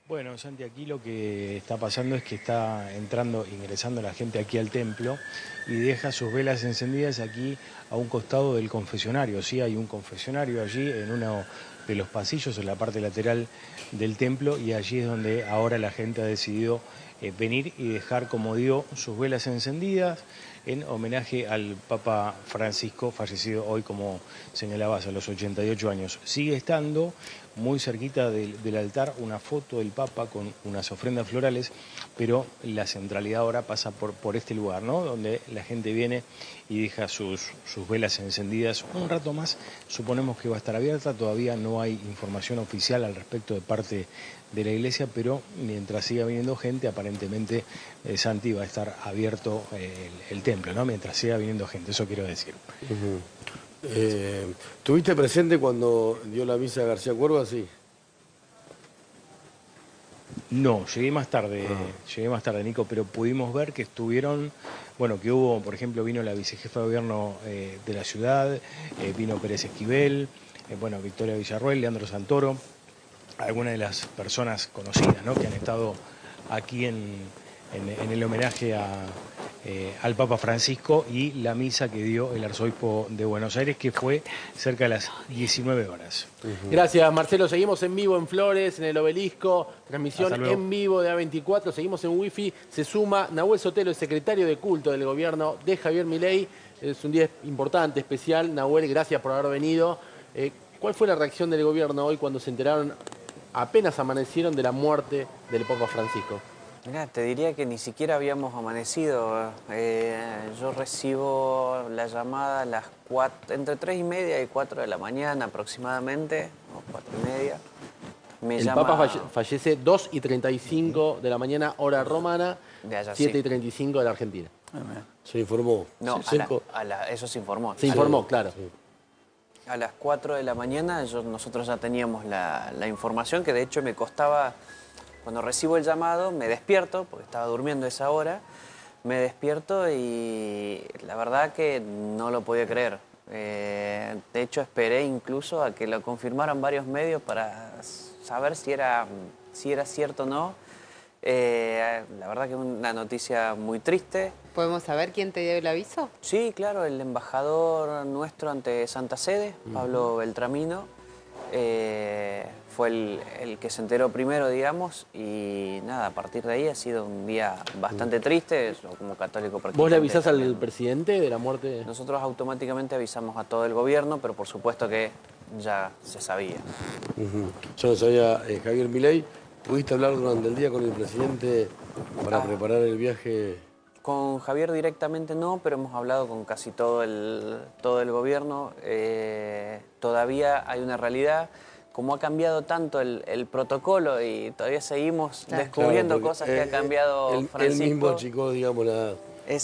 Bueno, Santi, aquí lo que está pasando es que está ingresando la gente aquí al templo y deja sus velas encendidas aquí a un costado del confesionario. Sí, hay un confesionario allí en uno de los pasillos, en la parte lateral del templo, y allí es donde ahora la gente ha decidido venir y dejar, como digo, sus velas encendidas en homenaje al Papa Francisco, fallecido hoy, como señalabas, a los 88 años. Sigue estando muy cerquita del altar una foto del Papa con unas ofrendas florales, pero la centralidad ahora pasa por este lugar, ¿no? Donde la gente viene y deja sus velas encendidas un rato más. Suponemos que va a estar abierta, todavía no hay información oficial al respecto de parte de la iglesia, pero mientras siga viniendo gente, aparentemente Santi va a estar abierto el templo, ¿no? Mientras siga viniendo gente, eso quiero decir. ¿Tuviste presente cuando dio la misa a García Cuerva? Sí. No, llegué más tarde, Nico, pero pudimos ver que estuvieron, bueno, que hubo, por ejemplo, vino la vicejefa de gobierno de la ciudad, vino Pérez Esquivel, bueno, Victoria Villarroel, Leandro Santoro, algunas de las personas conocidas, ¿no?, que han estado aquí en el homenaje al Papa Francisco y la misa que dio el arzobispo de Buenos Aires, que fue cerca de las 19 horas. Gracias, Marcelo. Seguimos en vivo en Flores, en el Obelisco. Transmisión en vivo de A24. Seguimos en Wi-Fi. Se suma Nahuel Sotelo, el secretario de culto del gobierno de Javier Milei. Es un día importante, especial. Nahuel, gracias por haber venido. ¿Cuál fue la reacción del gobierno hoy cuando se enteraron, apenas amanecieron, de la muerte del Papa Francisco? Mirá, te diría que ni siquiera habíamos amanecido. Yo recibo la llamada a las 4, entre 3:30 y 4 de la mañana aproximadamente, o 4:30. El Papa fallece 2:35 de la mañana, hora romana, de allá, 7:35 de la Argentina. Se informó. No, eso se informó. Se informó, claro. Sí. A las 4 de la mañana nosotros ya teníamos la información, que de hecho me costaba. Cuando recibo el llamado, me despierto, porque estaba durmiendo a esa hora, me despierto y la verdad que no lo podía creer. De hecho, esperé incluso a que lo confirmaran varios medios para saber si era cierto o no. La verdad que es una noticia muy triste. ¿Podemos saber quién te dio el aviso? Sí, claro, el embajador nuestro ante Santa Sede, Pablo Beltramino. Fue el que se enteró primero, digamos, y nada, a partir de ahí ha sido un día bastante triste, yo como católico practicante. ¿Vos le avisás al presidente de la muerte? Nosotros automáticamente avisamos a todo el gobierno, pero por supuesto que ya se sabía. Yo no sabía, Javier Milei, ¿pudiste hablar durante el día con el presidente para preparar el viaje? Con Javier directamente no, pero hemos hablado con casi todo el gobierno. Todavía hay una realidad, como ha cambiado tanto el protocolo y todavía seguimos descubriendo cosas que ha cambiado Francisco. Él mismo achicó, digamos, la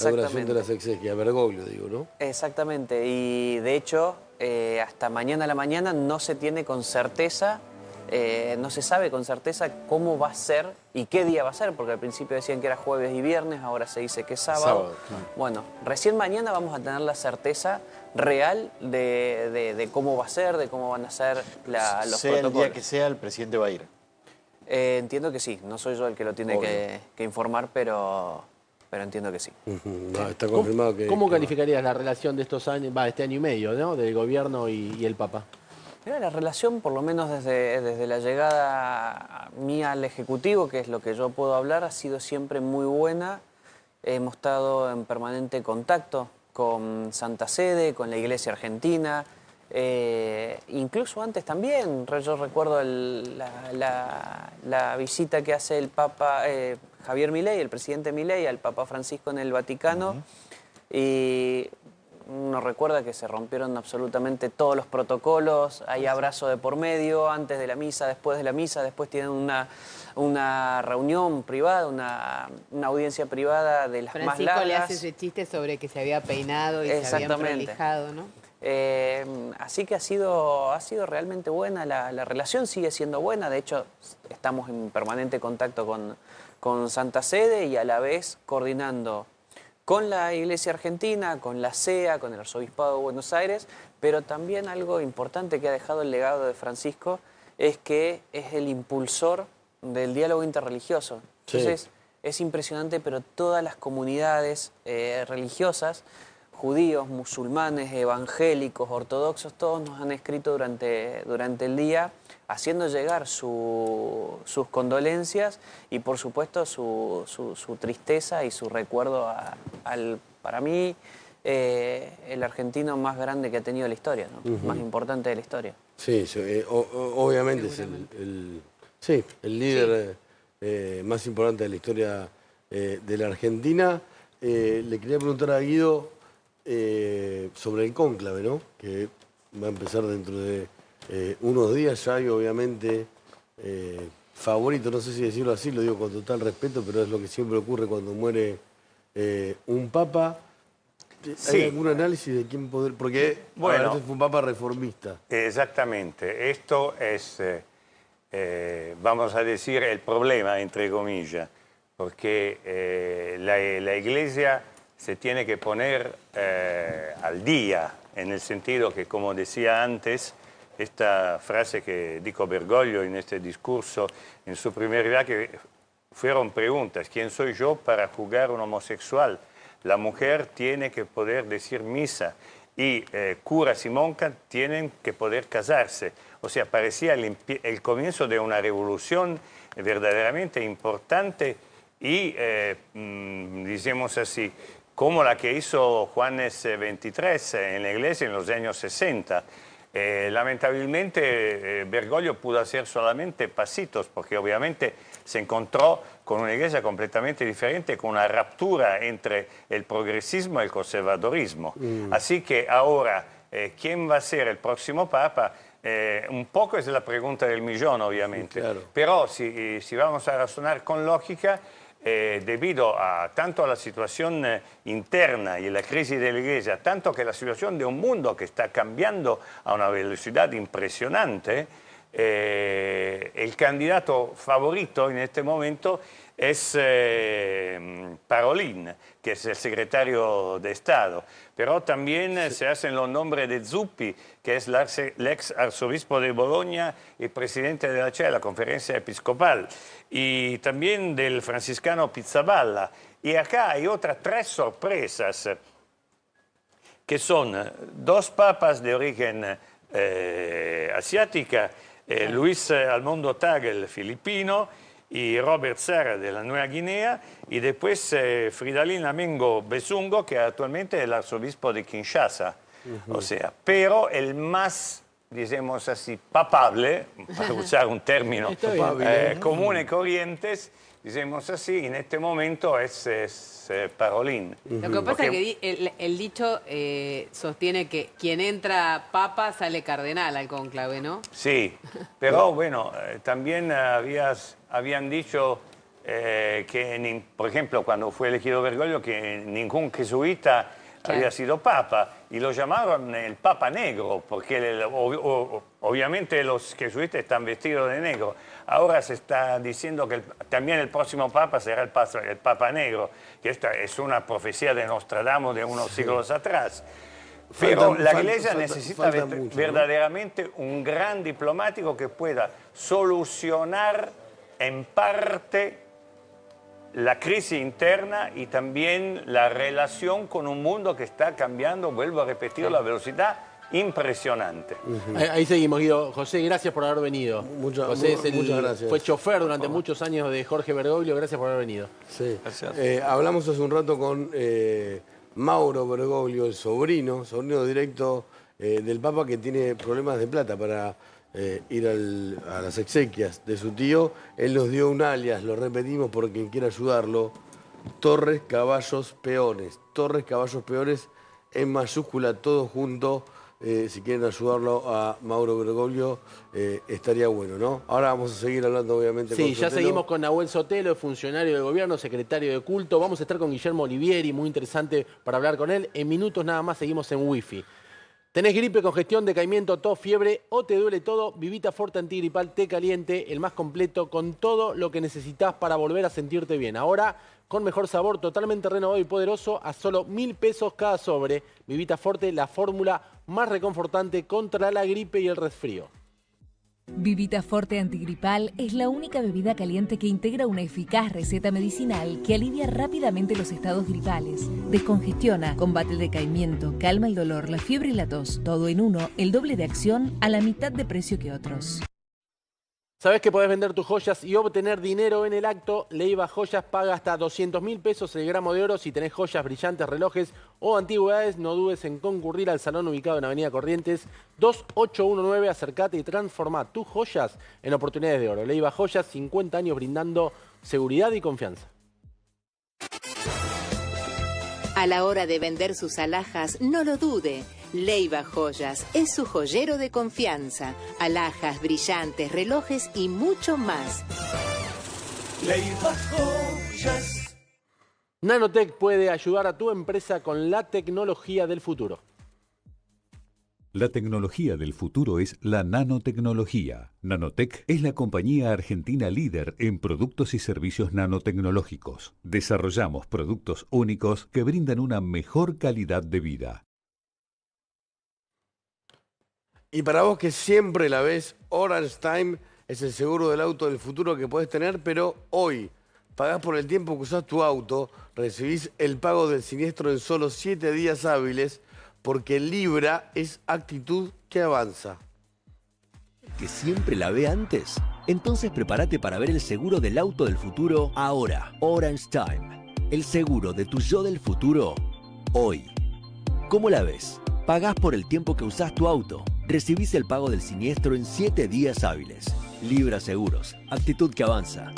duración de las exequias, Bergoglio, digo, ¿no? Exactamente, y de hecho, hasta mañana a la mañana no se tiene con certeza, no se sabe con certeza cómo va a ser y qué día va a ser, porque al principio decían que era jueves y viernes, ahora se dice que es sábado. Claro. Bueno, recién mañana vamos a tener la certeza real de cómo va a ser, de cómo van a ser los protocolos. El día que sea, el presidente va a ir. Entiendo que sí, no soy yo el que lo tiene que informar, pero entiendo que sí. No, está confirmado que... ¿Cómo calificarías la relación de estos años, este año y medio, ¿no?, del gobierno y el Papa? Mira, la relación, por lo menos desde la llegada mía al Ejecutivo, que es lo que yo puedo hablar, ha sido siempre muy buena. Hemos estado en permanente contacto con Santa Sede, con la Iglesia Argentina, incluso antes también. Yo recuerdo la visita que hace el Papa Javier Milei, el presidente Milei, al Papa Francisco en el Vaticano, y uno recuerda que se rompieron absolutamente todos los protocolos, hay abrazo de por medio, antes de la misa, después de la misa, después tienen una reunión privada, una audiencia privada de las más largas. Francisco le hace ese chiste sobre que se había peinado y se habían prolijado, ¿no? Así que ha sido realmente buena, la relación sigue siendo buena, de hecho estamos en permanente contacto con Santa Sede y a la vez coordinando con la Iglesia Argentina, con la CEA, con el Arzobispado de Buenos Aires, pero también algo importante que ha dejado el legado de Francisco es que es el impulsor del diálogo interreligioso. Entonces, es impresionante, pero todas las comunidades religiosas, judíos, musulmanes, evangélicos, ortodoxos, todos nos han escrito durante el día, haciendo llegar sus condolencias y, por supuesto, su tristeza y su recuerdo para mí, el argentino más grande que ha tenido la historia, ¿no? Más importante de la historia. Sí, obviamente es el líder más importante de la historia de la Argentina. Le quería preguntar a Guido sobre el cónclave, ¿no?, que va a empezar dentro de unos días ya, y obviamente favorito, no sé si decirlo así, lo digo con total respeto, pero es lo que siempre ocurre cuando muere un papa. ¿Hay algún análisis de quién poder...? Porque este fue un papa reformista. Exactamente. Esto es vamos a decir, el problema, entre comillas, porque la Iglesia se tiene que poner al día, en el sentido que, como decía antes, esta frase que dijo Bergoglio en este discurso, en su primer viaje, fueron preguntas: ¿quién soy yo para juzgar a un homosexual? La mujer tiene que poder decir misa y curas y monjas tienen que poder casarse. O sea, parecía el comienzo de una revolución verdaderamente importante y, digamos así, como la que hizo Juanes XXIII en la Iglesia en los años 60. Lamentablemente Bergoglio pudo hacer solamente pasitos, porque obviamente se encontró con una iglesia completamente diferente, con una ruptura entre el progresismo y el conservadorismo. Así que ahora, ¿quién va a ser el próximo papa? Un poco es la pregunta del millón, obviamente. Sí, claro. Pero si vamos a razonar con lógica, debido tanto a la situación interna y la crisis de la Iglesia, tanto que la situación de un mundo que está cambiando a una velocidad impresionante, el candidato favorito en este momento es Parolin, que es el secretario de Estado. Pero también se hacen los nombres de Zuppi, que es el ex arzobispo de Bologna y presidente de la Conferencia Episcopal, y también del franciscano Pizzaballa. Y acá hay otras 3 sorpresas, que son 2 papas de origen asiática, Luis Almondo Tagel, filipino, y Robert Serra de la Nueva Guinea, y después Fridolin Amengo Besungo, que actualmente es el arzobispo de Kinshasa. O sea, pero el más, digamos así, papable, para usar un término común y corrientes, digamos así, en este momento es Parolin. Lo que pasa es que el dicho sostiene que quien entra papa sale cardenal al cónclave, ¿no? Sí, pero bueno, también habían dicho que, por ejemplo, cuando fue elegido Bergoglio, que ningún jesuita había sido papa, y lo llamaron el Papa Negro, porque obviamente los jesuitas están vestidos de negro. Ahora se está diciendo que también el próximo papa será el Papa Negro, que esta es una profecía de Nostradamus de unos siglos atrás. Pero la Iglesia necesita verdaderamente un gran diplomático que pueda solucionar en parte la crisis interna y también la relación con un mundo que está cambiando, vuelvo a repetir, la velocidad impresionante. Ahí seguimos, Guido. José, gracias por haber venido. José muchas gracias. Fue chofer durante muchos años de Jorge Bergoglio. Gracias por haber venido. Sí. Hablamos hace un rato con Mauro Bergoglio, el sobrino directo del Papa, que tiene problemas de plata para ir a las exequias de su tío. Él nos dio un alias, lo repetimos por quien quiera ayudarlo: Torres Caballos Peones. Torres Caballos Peones en mayúscula, todo junto. Si quieren ayudarlo a Mauro Bergoglio, estaría bueno, ¿no? Ahora vamos a seguir hablando, obviamente, con Sotelo. Sí, ya seguimos con Nahuel Sotelo, funcionario del gobierno, secretario de culto. Vamos a estar con Guillermo Olivieri, muy interesante para hablar con él. En minutos nada más seguimos en Wi-Fi. ¿Tenés gripe, congestión, decaimiento, tos, fiebre o te duele todo? Vivita Forte Antigripal Té Caliente, el más completo, con todo lo que necesitas para volver a sentirte bien. Ahora, con mejor sabor, totalmente renovado y poderoso, a solo 1.000 pesos cada sobre. Vivita Forte, la fórmula más reconfortante contra la gripe y el resfrío. Vivita Forte Antigripal es la única bebida caliente que integra una eficaz receta medicinal que alivia rápidamente los estados gripales, descongestiona, combate el decaimiento, calma el dolor, la fiebre y la tos. Todo en uno, el doble de acción a la mitad de precio que otros. ¿Sabés que podés vender tus joyas y obtener dinero en el acto? Leiva Joyas paga hasta 200.000 pesos el gramo de oro. Si tenés joyas, brillantes, relojes o antigüedades, no dudes en concurrir al salón ubicado en Avenida Corrientes 2819. Acercate y transformá tus joyas en oportunidades de oro. Leiva Joyas, 50 años brindando seguridad y confianza. A la hora de vender sus alhajas, no lo dude. Leiva Joyas es su joyero de confianza. Alhajas, brillantes, relojes y mucho más. Leiva Joyas. Nanotech puede ayudar a tu empresa con la tecnología del futuro. La tecnología del futuro es la nanotecnología. Nanotech es la compañía argentina líder en productos y servicios nanotecnológicos. Desarrollamos productos únicos que brindan una mejor calidad de vida. Y para vos que siempre la ves, Orange Time es el seguro del auto del futuro que podés tener, pero hoy pagás por el tiempo que usás tu auto, recibís el pago del siniestro en solo 7 días hábiles, porque Libra es actitud que avanza. ¿Que siempre la ve antes? Entonces prepárate para ver el seguro del auto del futuro ahora. Orange Time. El seguro de tu yo del futuro hoy. ¿Cómo la ves? Pagás por el tiempo que usás tu auto. Recibís el pago del siniestro en 7 días hábiles. Libra Seguros. Actitud que avanza.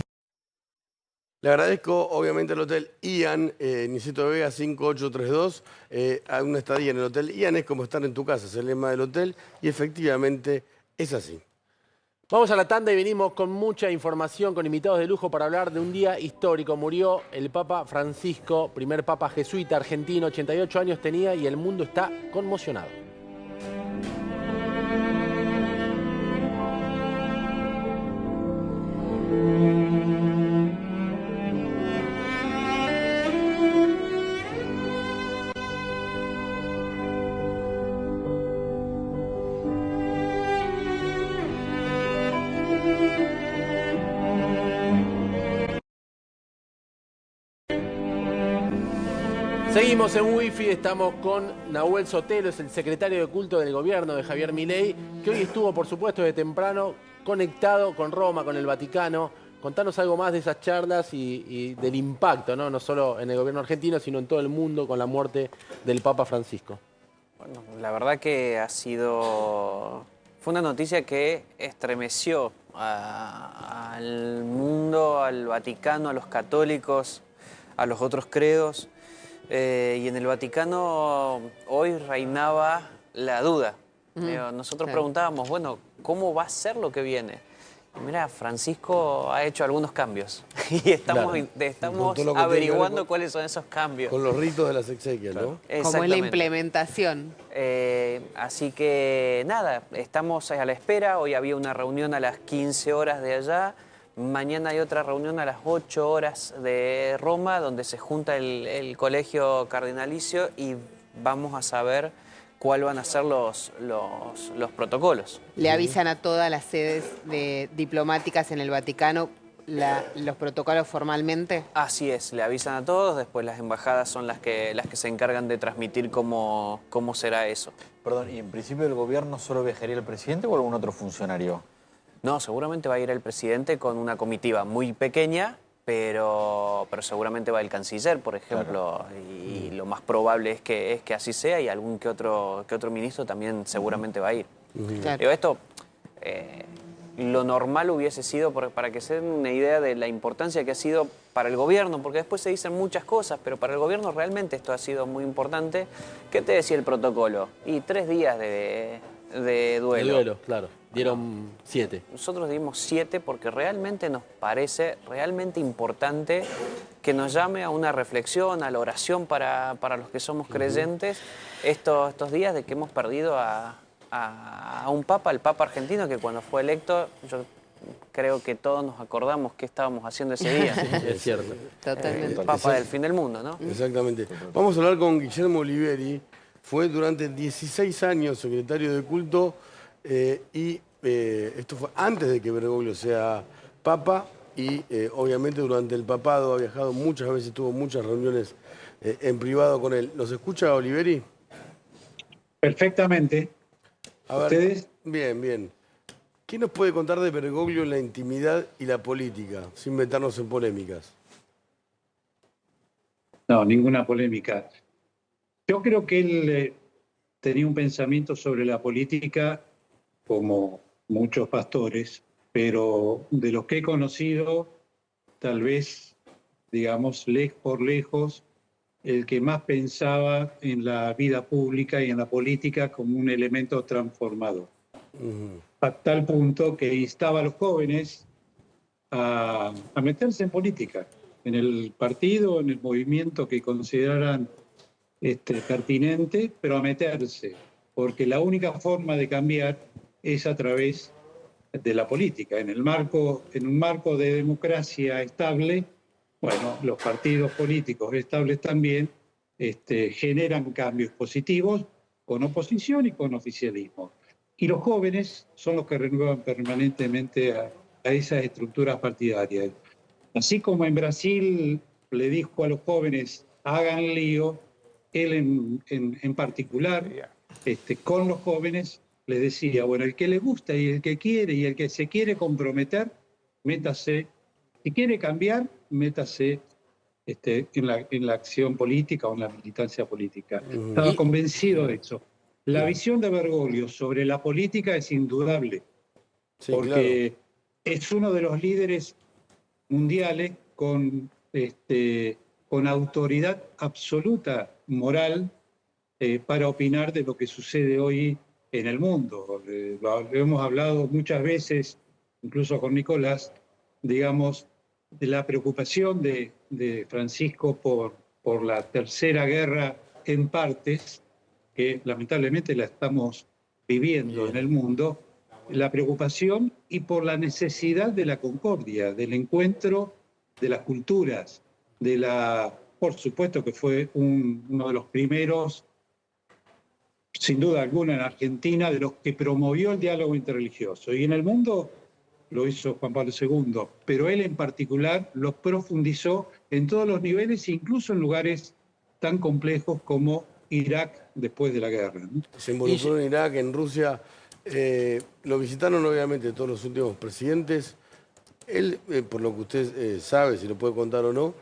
Le agradezco, obviamente, al Hotel Ian, Niceto de Vega 5832. A una estadía en el Hotel Ian es como estar en tu casa, es el lema del hotel, y efectivamente es así. Vamos a la tanda y venimos con mucha información, con invitados de lujo para hablar de un día histórico. Murió el Papa Francisco, primer Papa jesuita argentino, 88 años tenía y el mundo está conmocionado. Seguimos en Wi-Fi, estamos con Nahuel Sotelo, es el secretario de culto del gobierno de Javier Milei, que hoy estuvo, por supuesto, de temprano conectado con Roma, con el Vaticano. Contanos algo más de esas charlas y del impacto, ¿no? No solo en el gobierno argentino, sino en todo el mundo con la muerte del Papa Francisco. Bueno, la verdad que fue una noticia que estremeció al mundo, al Vaticano, a los católicos, a los otros credos. Y en el Vaticano hoy reinaba la duda. Nosotros preguntábamos, bueno, ¿cómo va a ser lo que viene? Y mira, Francisco ha hecho algunos cambios y estamos averiguando cuáles son esos cambios. Con los ritos de las exequias, ¿no? Como es la implementación. Así que nada, estamos a la espera. Hoy había una reunión a las 15 horas de allá. Mañana hay otra reunión a las 8 horas de Roma, donde se junta el colegio cardinalicio y vamos a saber cuáles van a ser los protocolos. Le avisan a todas las sedes diplomáticas en el Vaticano los protocolos formalmente. Así es, le avisan a todos, después las embajadas son las que se encargan de transmitir cómo será eso. Perdón, ¿y en principio del gobierno solo viajaría el presidente o algún otro funcionario? No, seguramente va a ir el presidente con una comitiva muy pequeña, pero seguramente va el canciller, por ejemplo, claro. Y lo más probable es que así sea, y algún que otro ministro también seguramente va a ir. Claro. Pero esto, lo normal hubiese sido, para que se den una idea de la importancia que ha sido para el gobierno, porque después se dicen muchas cosas, pero para el gobierno realmente esto ha sido muy importante. ¿Qué te decía el protocolo? Y 3 días de duelo. De duelo, claro. Dieron 7. Nosotros dimos 7 porque realmente nos parece realmente importante que nos llame a una reflexión, a la oración para los que somos creyentes estos días de que hemos perdido a un papa, el papa argentino, que cuando fue electo, yo creo que todos nos acordamos qué estábamos haciendo ese día. Sí, es cierto. Totalmente. El papa del fin del mundo, ¿no? Exactamente. Vamos a hablar con Guillermo Oliveri. Fue durante 16 años secretario de culto y esto fue antes de que Bergoglio sea papa y obviamente durante el papado ha viajado muchas veces, tuvo muchas reuniones en privado con él. ¿Nos escucha Oliveri? Perfectamente. A ver, ¿ustedes? Bien, bien. ¿Qué nos puede contar de Bergoglio en la intimidad y la política, sin meternos en polémicas? No, ninguna polémica. Yo creo que él tenía un pensamiento sobre la política como muchos pastores, pero de los que he conocido, tal vez, digamos, por lejos, el que más pensaba en la vida pública y en la política como un elemento transformador. A tal punto que instaba a los jóvenes a meterse en política, en el partido, en el movimiento que consideraran pertinente, pero a meterse. porque la única forma de cambiar es a través de la política. En un marco de democracia estable, bueno, los partidos políticos estables también generan cambios positivos con oposición y con oficialismo. Y los jóvenes son los que renuevan permanentemente a esas estructuras partidarias. Así como en Brasil le dijo a los jóvenes, hagan lío, él en particular, con los jóvenes, les decía, bueno, el que le gusta y el que quiere y el que se quiere comprometer, métase. Si quiere cambiar, métase en la acción política o en la militancia política. Estaba convencido de eso. La visión de Bergoglio sobre la política es indudable, porque es uno de los líderes mundiales con autoridad absoluta moral para opinar de lo que sucede hoy en el mundo. Lo hemos hablado muchas veces, incluso con Nicolás, digamos, de la preocupación de Francisco por la tercera guerra en partes, que lamentablemente la estamos viviendo en el mundo, la preocupación y por la necesidad de la concordia, del encuentro de las culturas, por supuesto que fue uno de los primeros, sin duda alguna en Argentina, de los que promovió el diálogo interreligioso. Y en el mundo lo hizo Juan Pablo II, pero él en particular lo profundizó en todos los niveles, incluso en lugares tan complejos como Irak después de la guerra, ¿no? Se involucró en Irak, en Rusia. Lo visitaron obviamente todos los últimos presidentes. Él, por lo que usted sabe, si lo puede contar o no,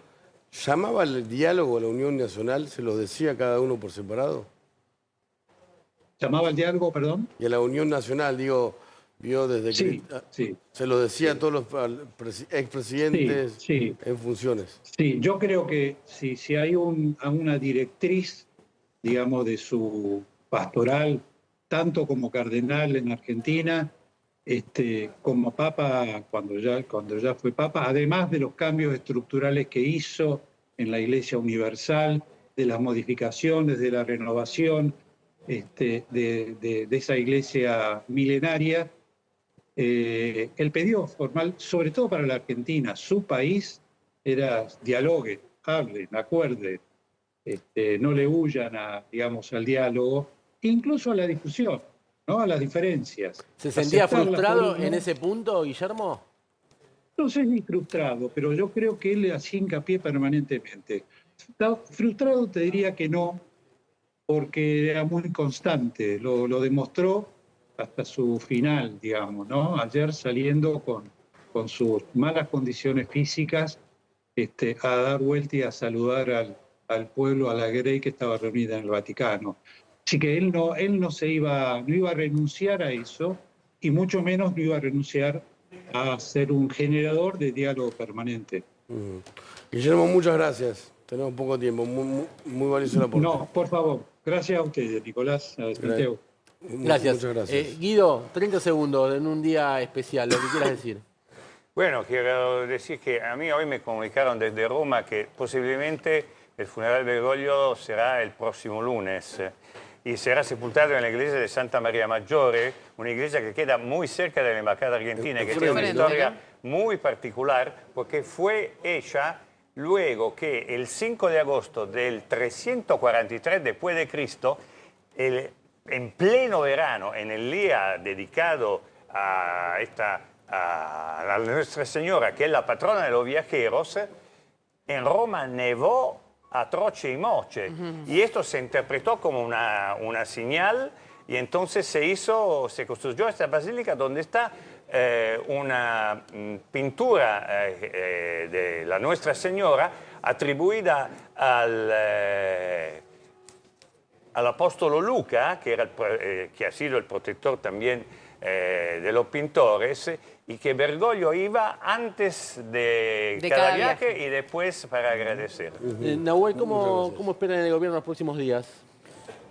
¿llamaba al diálogo a la Unión Nacional? ¿Se los decía cada uno por separado? ¿Llamaba al diálogo, perdón? Y a la Unión Nacional, digo, vio desde que... Se lo decía a todos los expresidentes en funciones. Sí, yo creo que si hay una directriz, digamos, de su pastoral, tanto como cardenal en Argentina, como papa, cuando ya fue papa, además de los cambios estructurales que hizo en la Iglesia Universal, de las modificaciones, de la renovación de esa iglesia milenaria, el pedido formal, sobre todo para la Argentina, su país, era dialoguen, hablen, acuerden, no le huyan al diálogo, incluso a la discusión, ¿no? A las diferencias. ¿Se sentía frustrado en ese punto, Guillermo? No sé si frustrado, pero yo creo que él le hacía hincapié permanentemente. Frustrado te diría que no, porque era muy constante, lo demostró hasta su final, digamos, ¿no? Ayer saliendo con sus malas condiciones físicas a dar vuelta y a saludar al pueblo, a la Grey que estaba reunida en el Vaticano. Así que él no iba a renunciar a eso, y mucho menos no iba a renunciar a ser un generador de diálogo permanente. Guillermo, muchas gracias. Tenemos poco tiempo, muy valioso el aporte. No, por favor. Gracias a ustedes, Nicolás, a Santiago. Gracias. Muchas gracias. Guido, 30 segundos en un día especial, lo que quieras decir. Bueno, quiero decir que a mí hoy me comunicaron desde Roma que posiblemente el funeral de Bergoglio será el próximo lunes y será sepultado en la iglesia de Santa María Maggiore, una iglesia que queda muy cerca de la embajada argentina, que tiene una historia muy particular porque fue hecha luego que el 5 de agosto del 343 después de Cristo, en pleno verano, en el día dedicado a Nuestra Señora, que es la patrona de los viajeros, en Roma nevó a troche y moche. Y esto se interpretó como una señal, y entonces se construyó esta basílica donde está una pintura de la Nuestra Señora atribuida al apóstolo Luca, que ha sido el protector también de los pintores, y que Bergoglio iba antes de cada viaje y después para agradecer. Nahuel, ¿cómo esperan en el gobierno los próximos días?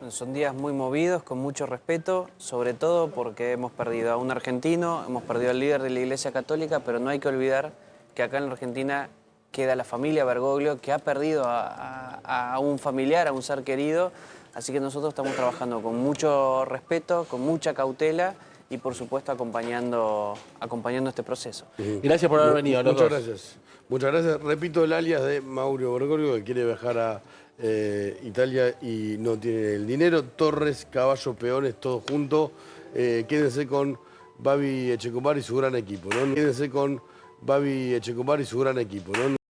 Son días muy movidos, con mucho respeto, sobre todo porque hemos perdido a un argentino, hemos perdido al líder de la Iglesia Católica, pero no hay que olvidar que acá en la Argentina queda la familia Bergoglio, que ha perdido a un familiar, a un ser querido. Así que nosotros estamos trabajando con mucho respeto, con mucha cautela y por supuesto acompañando este proceso. Gracias por haber venido. Muchas gracias. Muchas gracias. Repito el alias de Mauro Bergoglio, que quiere viajar a Italia y no tiene el dinero. Torres, Caballo, Peones, todos juntos. Quédense con Babi Echecopar y su gran equipo, ¿no? Quédense con Babi Echecopar y su gran equipo, ¿no?